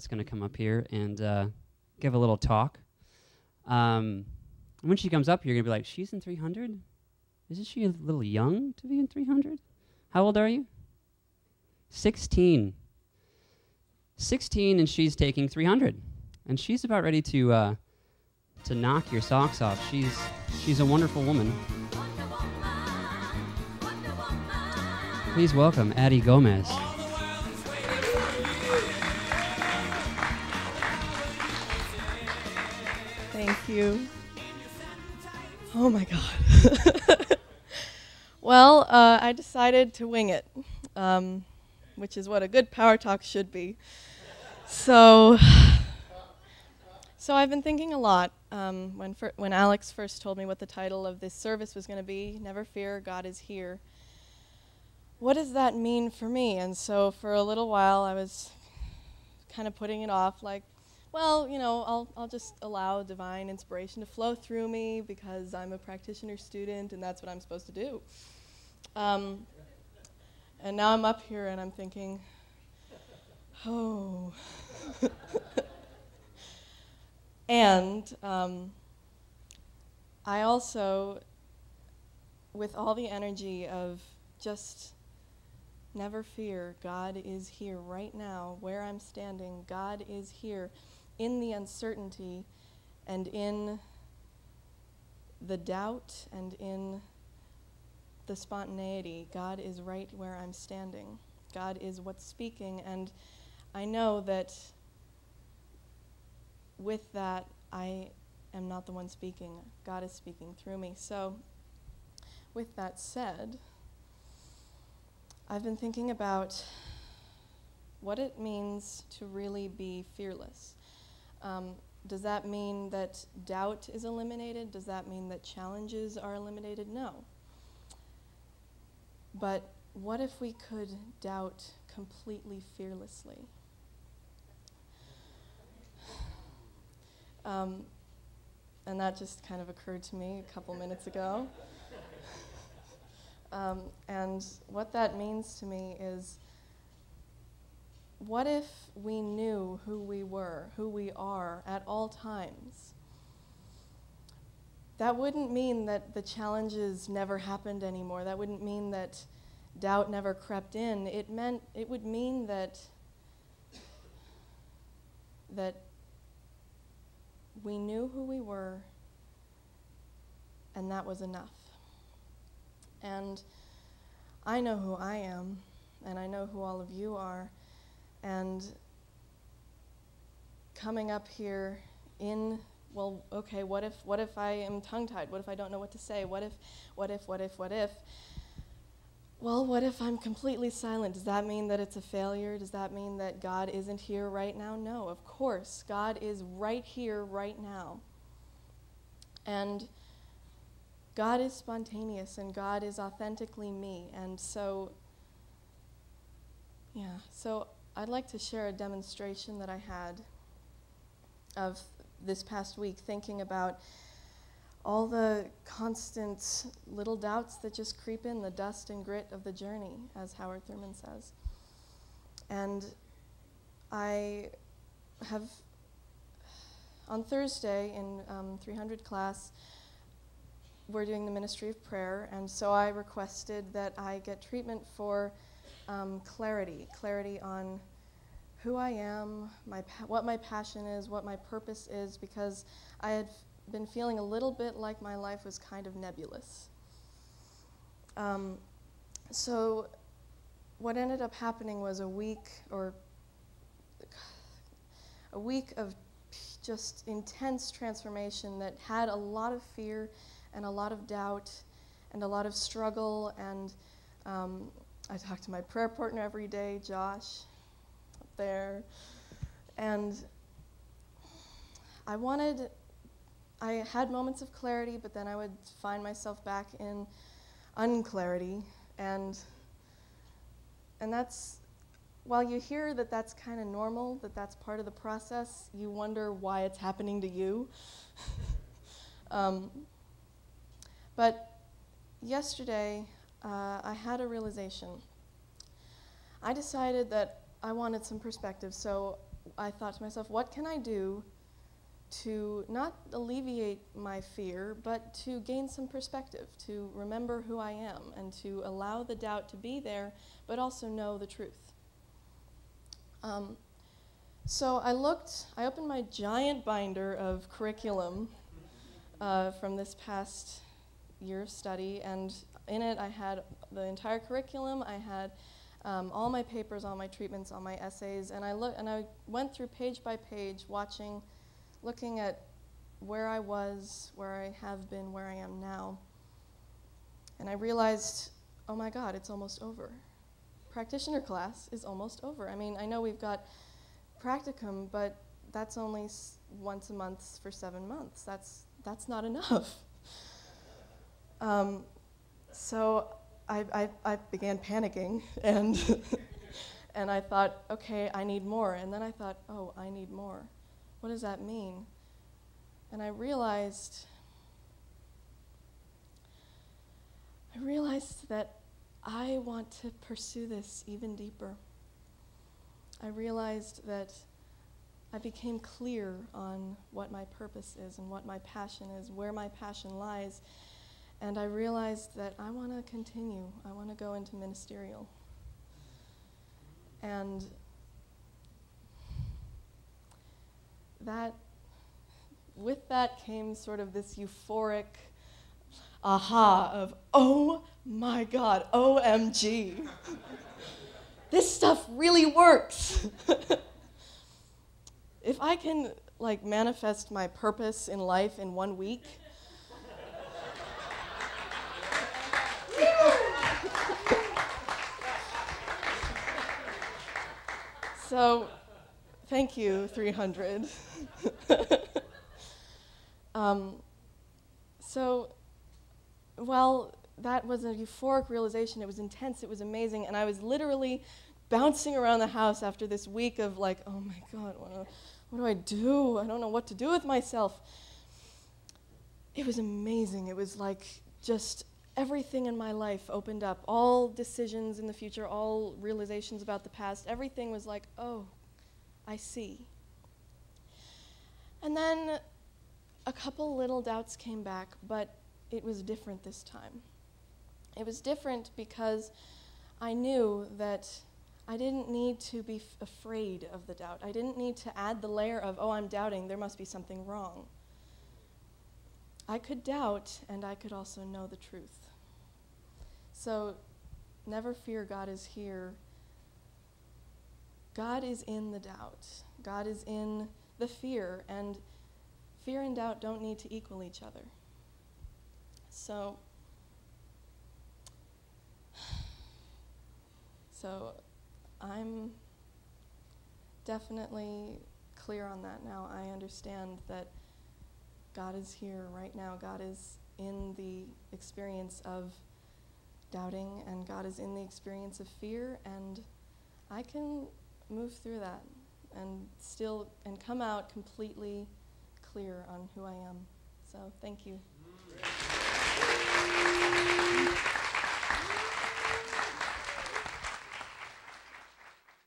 is going to come up here and give a little talk. When she comes up, you're going to be like, she's in 300? Isn't she a little young to be in 300? How old are you? 16. 16, and she's taking 300. And she's about ready to knock your socks off. She's a wonderful woman. Please welcome Addie Gomez. Thank you. Oh my God. Well, I decided to wing it, which is what a good power talk should be. So I've been thinking a lot. When Alex first told me what the title of this service was going to be, Never Fear, God is Here. What does that mean for me? And so for a little while I was kind of putting it off, like, well, you know, I'll just allow divine inspiration to flow through me because I'm a practitioner student and that's what I'm supposed to do. And now I'm up here and I'm thinking, oh. And I also, with all the energy of just never fear, God is here right now, where I'm standing. God is here in the uncertainty and in the doubt and in the spontaneity. God is right where I'm standing. God is what's speaking, and I know that with that, I am not the one speaking. God is speaking through me. So, with that said, I've been thinking about what it means to really be fearless. Does that mean that doubt is eliminated? Does that mean that challenges are eliminated? No. But what if we could doubt completely fearlessly? And that just kind of occurred to me a couple minutes ago. And what that means to me is, what if we knew who we were, who we are at all times? That wouldn't mean that the challenges never happened anymore. That wouldn't mean that doubt never crept in. It would mean that we knew who we were, and that was enough. And I know who I am, and I know who all of you are, and coming up here in, well, okay, what if I am tongue-tied? What if I don't know what to say? What if? Well, what if I'm completely silent? Does that mean that it's a failure? Does that mean that God isn't here right now? No, of course. God is right here, right now. And God is spontaneous, and God is authentically me. And so, yeah, so I'd like to share a demonstration that I had of this past week, thinking about all the constant little doubts that just creep in, the dust and grit of the journey, as Howard Thurman says. And I have, on Thursday in 300 class, we're doing the Ministry of Prayer, and so I requested that I get treatment for clarity on who I am, what my passion is, what my purpose is, because I had been feeling a little bit like my life was kind of nebulous. So what ended up happening was a week of just intense transformation that had a lot of fear and a lot of doubt and a lot of struggle, and I talked to my prayer partner every day, Josh, up there, and I had moments of clarity, but then I would find myself back in unclarity, and that's, while you hear that that's kind of normal, that that's part of the process, you wonder why it's happening to you. But yesterday, I had a realization. I decided that I wanted some perspective, so I thought to myself, what can I do to not alleviate my fear, but to gain some perspective, to remember who I am, and to allow the doubt to be there, but also know the truth. So I opened my giant binder of curriculum from this past year of study, and in it I had the entire curriculum, I had all my papers, all my treatments, all my essays, and I went through page by page, looking at where I was, where I have been, where I am now. And I realized, oh my God, it's almost over. Practitioner class is almost over. I mean, I know we've got practicum, but that's only once a month for 7 months. That's not enough. So I began panicking, and and I thought, okay, I need more. And then I thought, oh, I need more. What does that mean? And I realized that I want to pursue this even deeper. I realized that I became clear on what my purpose is and what my passion is, where my passion lies. And I realized that I want to continue. I want to go into ministerial. And with that came sort of this euphoric aha of, oh my God, OMG. This stuff really works. If I can manifest my purpose in life in 1 week, so thank you, 300. Well, that was a euphoric realization. It was intense, it was amazing, and I was literally bouncing around the house after this week of oh my God, what do I do? I don't know what to do with myself. It was amazing. It was just everything in my life opened up. All decisions in the future, all realizations about the past, everything was oh, I see. And then a couple little doubts came back, but it was different this time. It was different because I knew that I didn't need to be afraid of the doubt. I didn't need to add the layer of, oh, I'm doubting, there must be something wrong. I could doubt, and I could also know the truth. So never fear, God is here. God is in the doubt. God is in the fear, and fear and doubt don't need to equal each other. So I'm definitely clear on that now. I understand that God is here right now. God is in the experience of doubting, and God is in the experience of fear, and I can move through that and come out completely clear on who I am. So thank you.